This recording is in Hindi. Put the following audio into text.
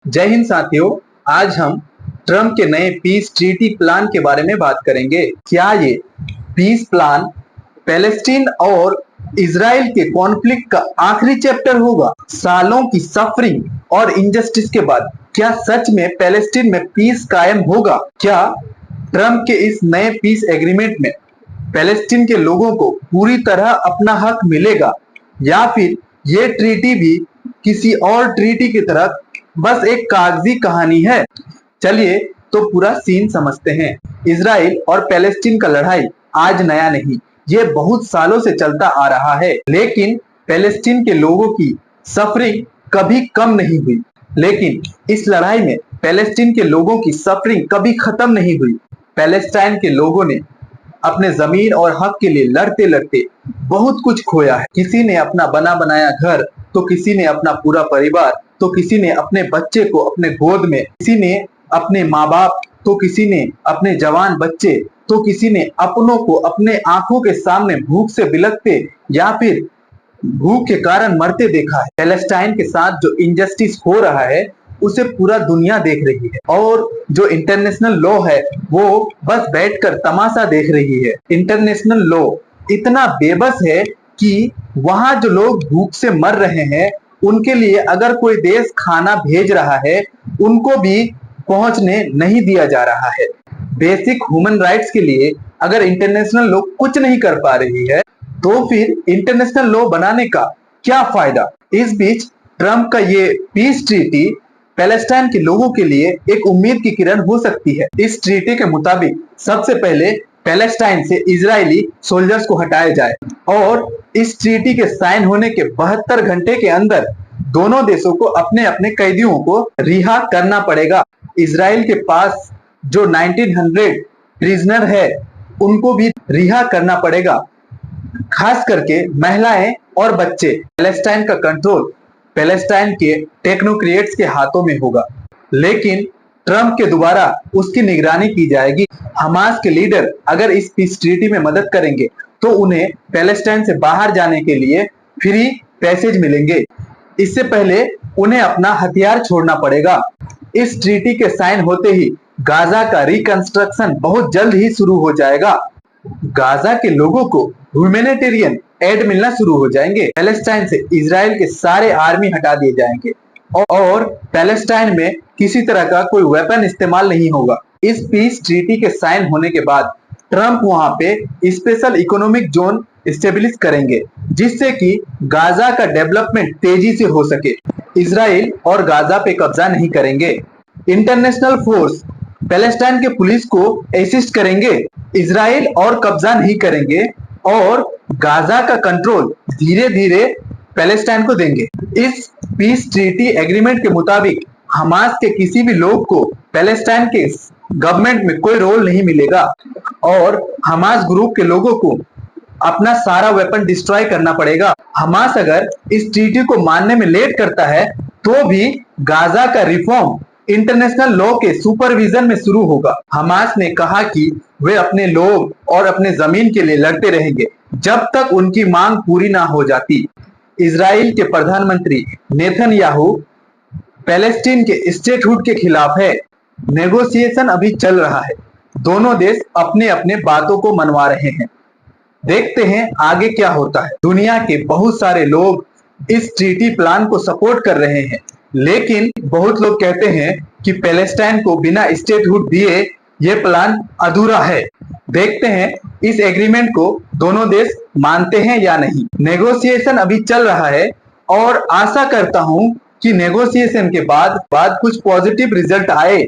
जय हिंद साथियों। आज हम ट्रम्प के नए पीस ट्रीटी प्लान के बारे में बात करेंगे। क्या ये पीस प्लान पैलेस्टीन और इजराइल के कॉन्फ्लिक्ट का आखिरी चैप्टर होगा? सालों की सफरिंग और इनजस्टिस के बाद क्या सच में पैलेस्टीन में पीस कायम होगा? क्या ट्रम्प के इस नए पीस एग्रीमेंट में पैलेस्टीन के लोगों को पूरी तरह अपना हक मिलेगा, या फिर ये ट्रीटी भी किसी और ट्रीटी की तरह बस एक कागजी कहानी है? चलिए तो पूरा सीन समझते हैं। इजराइल और पैलेस्टीन का लड़ाई आज नया नहीं, ये बहुत सालों से चलता आ रहा है। लेकिन पैलेस्टीन के लोगों की सफरिंग कभी कम नहीं हुई। लेकिन इस लड़ाई में पैलेस्टीन के लोगों की सफरिंग कभी खत्म नहीं हुई। पैलेस्टाइन के लोगों ने अपने जमीन और हक के लिए लड़ते लड़ते बहुत कुछ खोया है। किसी ने अपना बना बनाया घर, तो किसी ने अपना पूरा परिवार, तो किसी ने अपने बच्चे को अपने गोद में, किसी ने अपने माँ बाप, तो किसी ने अपने जवान बच्चे, तो किसी ने अपनों को अपने आंखों के सामने भूख से बिलखते या फिर भूख के कारण मरते देखा है। पैलेस्टाइन के साथ जो इनजस्टिस हो रहा है उसे पूरा दुनिया देख रही है, और जो इंटरनेशनल लॉ है वो बस बैठकर तमाशा देख रही है। इंटरनेशनल लॉ इतना बेबस है कि वहां जो लोग भूख से मर रहे हैं उनके लिए अगर कोई देश खाना भेज रहा है उनको भी पहुंचने नहीं दिया जा रहा है। बेसिक ह्यूमन राइट्स के लिए अगर इंटरनेशनल लॉ कुछ नहीं कर पा रही है तो फिर इंटरनेशनल लॉ बनाने का क्या फायदा? इस बीच ट्रम्प का ये पीस ट्रीटी पैलेस्टाइन के लोगों के लिए एक उम्मीद की किरण हो सकती है। इस ट्रीटी के मुताबिक सबसे पहले पैलेस्टाइन से इजरायली सोल्जर्स को हटाया जाए, और इस ट्रीटी के साइन होने के 72 घंटे के अंदर दोनों देशों को अपने अपने कैदियों को रिहा करना पड़ेगा। इजराइल के पास जो 1900 प्रिजनर है उनको भी रिहा करना पड़ेगा, खास करके महिलाएं और बच्चे। पैलेस्टाइन का कंट्रोल पैलेस्टाइन के टेक्नोक्रेट्स के हाथों में होगा, लेकिन ट्रम्प के द्वारा उसकी निगरानी की जाएगी। हमास के लीडर अगर इस पीस ट्रीटी में मदद करेंगे तो उन्हें पैलेस्टाइन से बाहर जाने के लिए फ्री पैसेज मिलेंगे। इससे पहले उन्हें अपना हथियार छोड़ना पड़ेगा। इस ट्रीटी के साइन होते ही गाजा का रिकंस्ट्रक्शन बहुत जल्द ही शुरू हो जाएगा। गाजा के लोगों को ह्यूमैनिटेरियन एड मिलना शुरू हो जाएंगे। पैलेस्टाइन से इजराइल के सारे आर्मी हटा दिए जाएंगे, और पैलेस्टाइन में किसी तरह का कोई वेपन इस्तेमाल नहीं होगा। इस पीस ट्रीटी के साइन होने के बाद ट्रम्प वहां पे स्पेशल इकोनॉमिक जोन स्टेब्लिश करेंगे, जिससे कि गाजा का डेवलपमेंट तेजी से हो सके। इजराइल और गाजा पे कब्जा नहीं करेंगे। इंटरनेशनल फोर्स पैलेस्टाइन के पुलिस को असिस्ट करेंगे। इजराइल और कब्जा नहीं करेंगे, और गाजा का कंट्रोल धीरे धीरे पैलेस्टाइन को देंगे। इस पीस ट्रीटी एग्रीमेंट के मुताबिक हमास के किसी भी लोग को पैलेस्टाइन के गवर्नमेंट में कोई रोल नहीं मिलेगा, और हमास ग्रुप के लोगों को अपना सारा वेपन डिस्ट्रॉय करना पड़ेगा। हमास अगर इस ट्रीटी को मानने में लेट करता है तो भी गाजा का रिफॉर्म इंटरनेशनल लॉ के सुपरविजन में शुरू होगा। हमास ने कहा कि वे अपने लोग और अपने जमीन के लिए लड़ते रहेंगे जब तक उनकी मांग पूरी ना हो जाती। इजराइल के प्रधानमंत्री नेतन्याहू पैलेस्टीन के स्टेटहुड के खिलाफ है। नेगोशिएशन अभी चल रहा है। दोनों देश अपने अपने बातों को मनवा रहे हैं। देखते हैं आगे क्या होता है। दुनिया के बहुत सारे लोग इस ट्रीटी प्लान को सपोर्ट कर रहे हैं, लेकिन बहुत लोग कहते हैं कि पैलेस्टाइन को बिना स्टेटहुड दिए ये प्लान अधूरा है। देखते हैं इस एग्रीमेंट को दोनों देश मानते हैं या नहीं। नेगोशिएशन अभी चल रहा है, और आशा करता हूं कि नेगोशिएशन के बाद कुछ पॉजिटिव रिजल्ट आए।